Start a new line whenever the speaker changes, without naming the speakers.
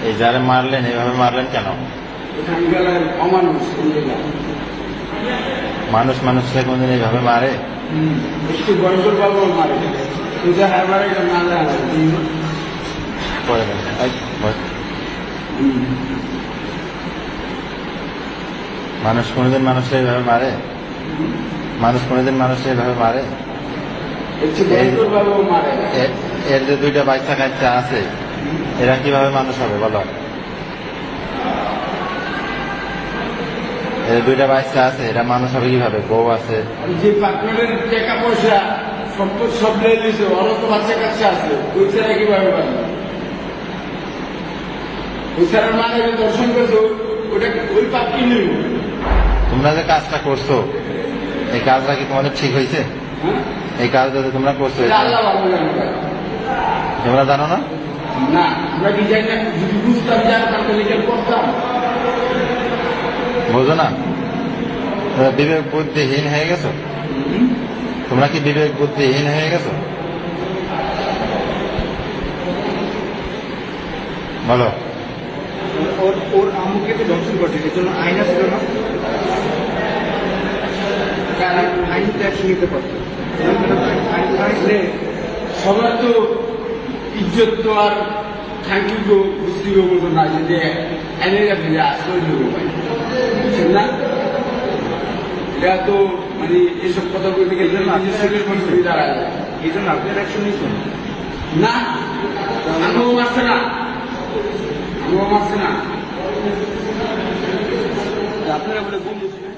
এই যারা মারলেন এইভাবে মারলেন কেন?
এখানকার অমানুষ
মানুষ মানুষকে কোনদিন এইভাবে মারে?
একটু গন্ডল বাবু মারে সোজা হারবারে না যায়
পরে দেন। মানুষ কোনদিন মানুষকে এইভাবে মারে? মানুষ কোনদিন মানুষকে এইভাবে মারে?
একটু গন্ডল বাবু মারে।
এর যে দুইটা বাচ্চা কাচ্চা আছে এরা কিভাবে মানুষ হবে বলো? এর দুইটা বাচ্চা আছে এরা মানুষ হবে কিভাবে? বউ আছে,
যে পার্টনারের টাকা পয়সা সম্পদ সব নিয়ে নিয়েছে ওরও তো বাচ্চা কাচ্চা আছে, ওই ছাড়া কিভাবে পারবে? ওই ছাড়ার মানে দর্শন করছো ওটা ওই পাপ কি নেব?
তোমরা যে কাজটা করছো এই কাজটা কি তোমাদের ঠিক হয়েছে?
হ্যাঁ
এই কাজটা যে তোমরা করছো
এটা আল্লাহ ভালো জানো।
তোমরা জানো না?
না আমরা কি জানি না, যদি বুঝতাম যে আপনার লিখে করতাম।
বোঝো না? তোমরা বিবেক বুদ্ধিহীন হয়ে গেছো? তোমরা কি বিবেক বুদ্ধিহীন হয়ে গেছো? বলো।
ওর আম্মুকে তো দর্শন করছে এর জন্য আইনা ছিল না, আইন তো অ্যাকশন নিতে পারতো।
সবার তো ইজ্জত তো আর থ্যাংক ইউ বুঝতে মতো না যে এনে গেছে যে আশ্রয় দেবো ভাই, বুঝছেন না? এটা তো মানে এসব কথা বলতে গেলে দাঁড়ায়
এই জন্য আপনার অ্যাকশন নিয়েছেন
না, আমিও মারছে না, আমিও মারছে না।
আপনারা বলে বন্ধু ছিলেন।